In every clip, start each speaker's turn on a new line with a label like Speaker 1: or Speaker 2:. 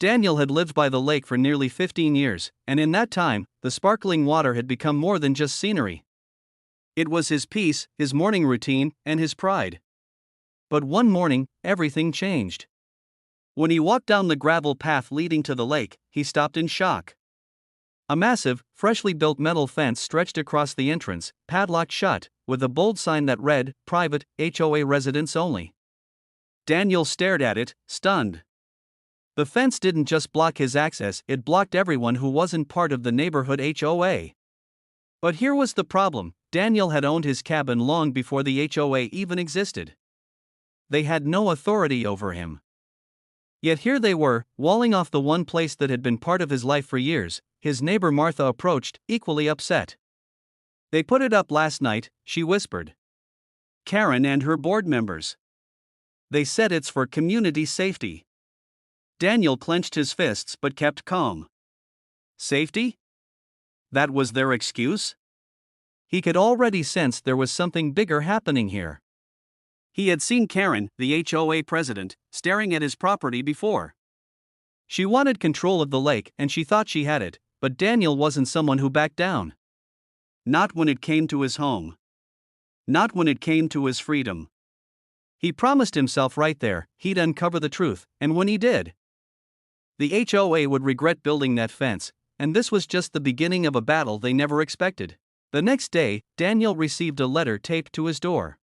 Speaker 1: Daniel had lived by the lake for nearly 15 years, and in that time, the sparkling water had become more than just scenery. It was his peace, his morning routine, and his pride. But one morning, everything changed. When he walked down the gravel path leading to the lake, he stopped in shock. A massive, freshly built metal fence stretched across the entrance, padlocked shut, with a bold sign that read, "Private, HOA residents only." Daniel stared at it, stunned. The fence didn't just block his access, it blocked everyone who wasn't part of the neighborhood HOA. But here was the problem: Daniel had owned his cabin long before the HOA even existed. They had no authority over him. Yet here they were, walling off the one place that had been part of his life for years. His neighbor Martha approached, equally upset. "They put it up last night," she whispered. "Karen and her board members. They said it's for community safety." Daniel clenched his fists but kept calm. Safety? That was their excuse? He could already sense there was something bigger happening here. He had seen Karen, the HOA president, staring at his property before. She wanted control of the lake and she thought she had it, but Daniel wasn't someone who backed down. Not when it came to his home. Not when it came to his freedom. He promised himself right there he'd uncover the truth, and when he did, the HOA would regret building that fence, and this was just the beginning of a battle they never expected. The next day, Daniel received a letter taped to his door.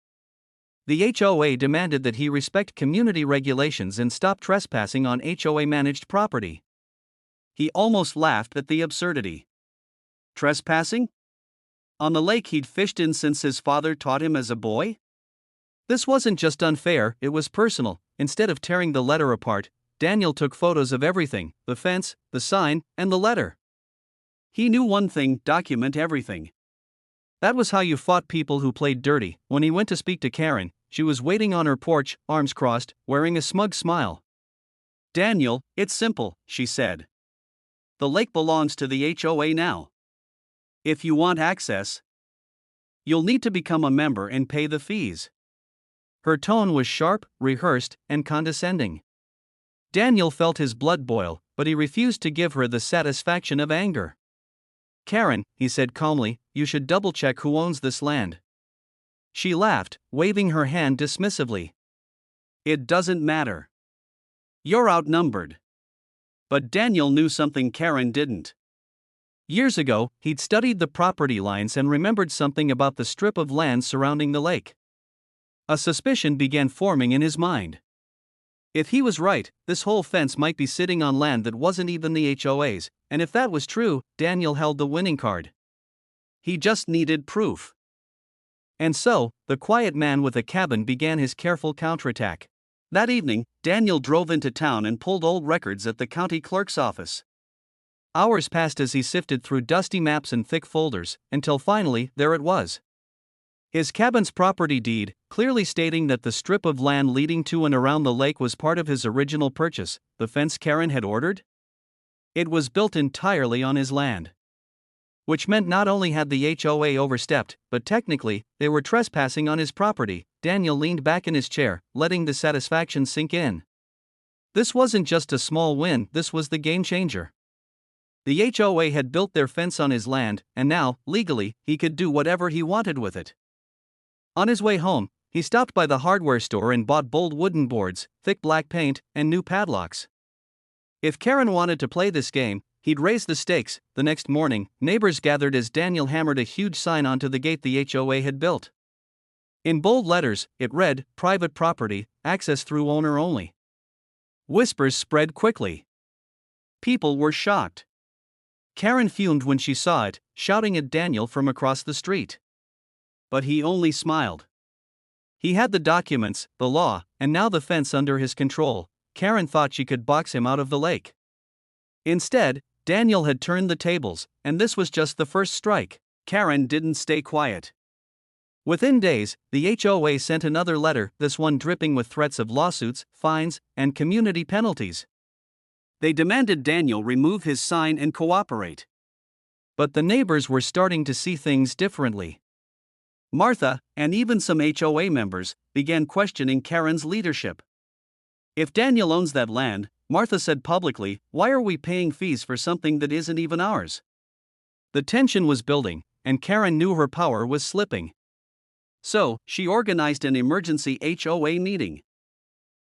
Speaker 1: The HOA demanded that he respect community regulations and stop trespassing on HOA-managed property. He almost laughed at the absurdity. Trespassing? On the lake he'd fished in since his father taught him as a boy? This wasn't just unfair, it was personal. Instead of tearing the letter apart, Daniel took photos of everything: the fence, the sign, and the letter. He knew one thing: document everything. That was how you fought people who played dirty. When he went to speak to Karen, she was waiting on her porch, arms crossed, wearing a smug smile. "Daniel, it's simple," she said. "The lake belongs to the HOA now. If you want access, you'll need to become a member and pay the fees." Her tone was sharp, rehearsed, and condescending. Daniel felt his blood boil, but he refused to give her the satisfaction of anger. "Karen," he said calmly, "you should double-check who owns this land." She laughed, waving her hand dismissively. "It doesn't matter. You're outnumbered." But Daniel knew something Karen didn't. Years ago, he'd studied the property lines and remembered something about the strip of land surrounding the lake. A suspicion began forming in his mind. If he was right, this whole fence might be sitting on land that wasn't even the HOA's, and if that was true, Daniel held the winning card. He just needed proof. And so, the quiet man with a cabin began his careful counterattack. That evening, Daniel drove into town and pulled old records at the county clerk's office. Hours passed as he sifted through dusty maps and thick folders, until finally, there it was. His cabin's property deed, clearly stating that the strip of land leading to and around the lake was part of his original purchase, the fence Karen had ordered. It was built entirely on his land. Which meant not only had the HOA overstepped, but technically, they were trespassing on his property. Daniel leaned back in his chair, letting the satisfaction sink in. This wasn't just a small win, this was the game changer. The HOA had built their fence on his land, and now, legally, he could do whatever he wanted with it. On his way home, he stopped by the hardware store and bought bold wooden boards, thick black paint, and new padlocks. If Karen wanted to play this game, he'd raise the stakes. The next morning, neighbors gathered as Daniel hammered a huge sign onto the gate the HOA had built. In bold letters, it read, "Private property, access through owner only." Whispers spread quickly. People were shocked. Karen fumed when she saw it, shouting at Daniel from across the street. But he only smiled. He had the documents, the law, and now the fence under his control. Karen thought she could box him out of the lake. Instead, Daniel had turned the tables, and this was just the first strike. Karen didn't stay quiet. Within days, the HOA sent another letter, this one dripping with threats of lawsuits, fines, and community penalties. They demanded Daniel remove his sign and cooperate. But the neighbors were starting to see things differently. Martha, and even some HOA members, began questioning Karen's leadership. If Daniel owns that land, Martha said publicly, why are we paying fees for something that isn't even ours? The tension was building, and Karen knew her power was slipping. So, she organized an emergency HOA meeting.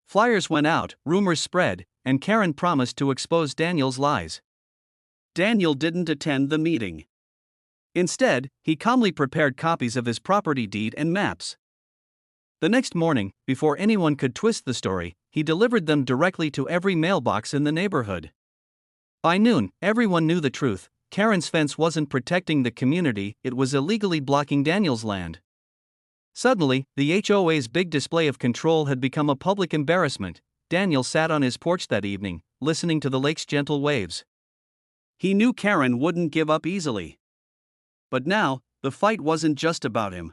Speaker 1: Flyers went out, rumors spread, and Karen promised to expose Daniel's lies. Daniel didn't attend the meeting. Instead, he calmly prepared copies of his property deed and maps. The next morning, before anyone could twist the story, he delivered them directly to every mailbox in the neighborhood. By noon, everyone knew the truth. Karen's fence wasn't protecting the community, it was illegally blocking Daniel's land. Suddenly, the HOA's big display of control had become a public embarrassment. Daniel sat on his porch that evening, listening to the lake's gentle waves. He knew Karen wouldn't give up easily. But now, the fight wasn't just about him.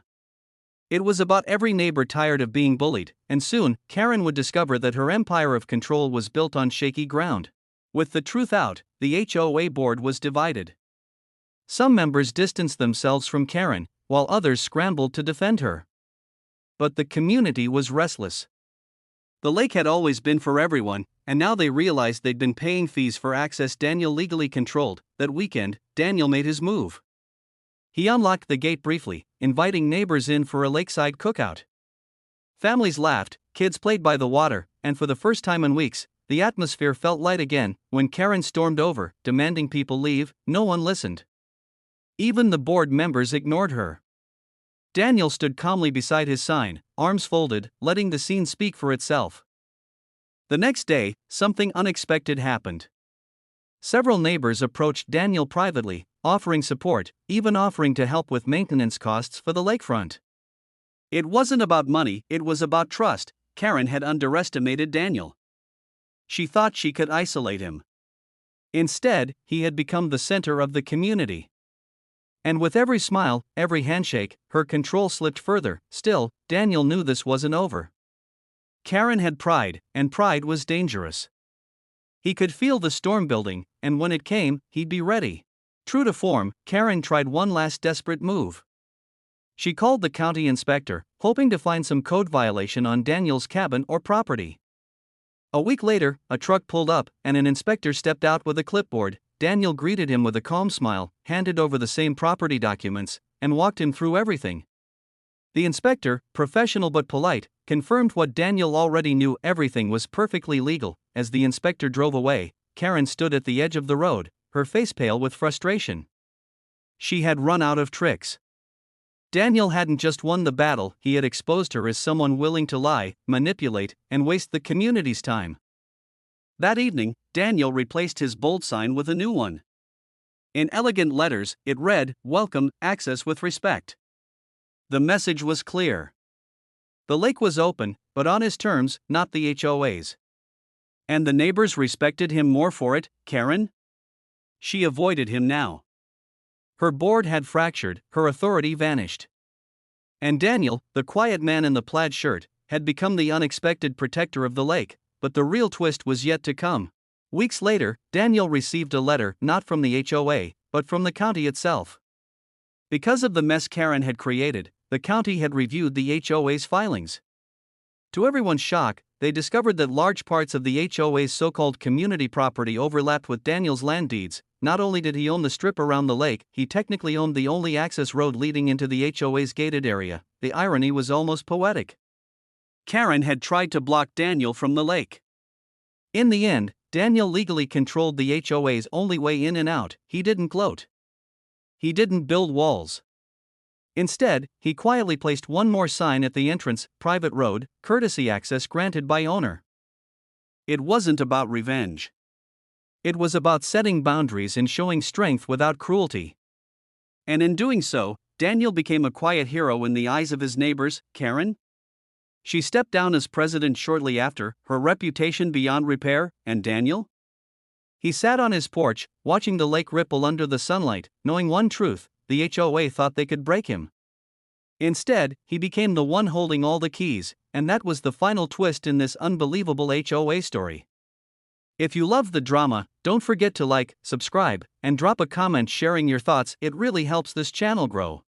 Speaker 1: It was about every neighbor tired of being bullied, and soon, Karen would discover that her empire of control was built on shaky ground. With the truth out, the HOA board was divided. Some members distanced themselves from Karen, while others scrambled to defend her. But the community was restless. The lake had always been for everyone, and now they realized they'd been paying fees for access Daniel legally controlled. That weekend, Daniel made his move. He unlocked the gate briefly, inviting neighbors in for a lakeside cookout. Families laughed, kids played by the water, and for the first time in weeks, the atmosphere felt light again. When Karen stormed over, demanding people leave, no one listened. Even the board members ignored her. Daniel stood calmly beside his sign, arms folded, letting the scene speak for itself. The next day, something unexpected happened. Several neighbors approached Daniel privately, offering support, even offering to help with maintenance costs for the lakefront. It wasn't about money, it was about trust. Karen had underestimated Daniel. She thought she could isolate him. Instead, he had become the center of the community. And with every smile, every handshake, her control slipped further. Still, Daniel knew this wasn't over. Karen had pride, and pride was dangerous. He could feel the storm building, and when it came, he'd be ready. True to form, Karen tried one last desperate move. She called the county inspector, hoping to find some code violation on Daniel's cabin or property. A week later, a truck pulled up, and an inspector stepped out with a clipboard. Daniel greeted him with a calm smile, handed over the same property documents, and walked him through everything. The inspector, professional but polite, confirmed what Daniel already knew: everything was perfectly legal. As the inspector drove away, Karen stood at the edge of the road, her face pale with frustration. She had run out of tricks. Daniel hadn't just won the battle, he had exposed her as someone willing to lie, manipulate, and waste the community's time. That evening, Daniel replaced his bold sign with a new one. In elegant letters, it read, "Welcome, access with respect." The message was clear. The lake was open, but on his terms, not the HOA's. And the neighbors respected him more for it. Karen? She avoided him now. Her board had fractured, her authority vanished. And Daniel, the quiet man in the plaid shirt, had become the unexpected protector of the lake. But the real twist was yet to come. Weeks later, Daniel received a letter not from the HOA, but from the county itself. Because of the mess Karen had created, the county had reviewed the HOA's filings. To everyone's shock, they discovered that large parts of the HOA's so-called community property overlapped with Daniel's land deeds. Not only did he own the strip around the lake, he technically owned the only access road leading into the HOA's gated area. The irony was almost poetic. Karen had tried to block Daniel from the lake. In the end, Daniel legally controlled the HOA's only way in and out. He didn't gloat. He didn't build walls. Instead, he quietly placed one more sign at the entrance: private road, courtesy access granted by owner. It wasn't about revenge. It was about setting boundaries and showing strength without cruelty. And in doing so, Daniel became a quiet hero in the eyes of his neighbors. Karen? She stepped down as president shortly after, her reputation beyond repair. And Daniel? He sat on his porch, watching the lake ripple under the sunlight, knowing one truth: the HOA thought they could break him. Instead, he became the one holding all the keys, and that was the final twist in this unbelievable HOA story. If you loved the drama, don't forget to like, subscribe, and drop a comment sharing your thoughts. It really helps this channel grow.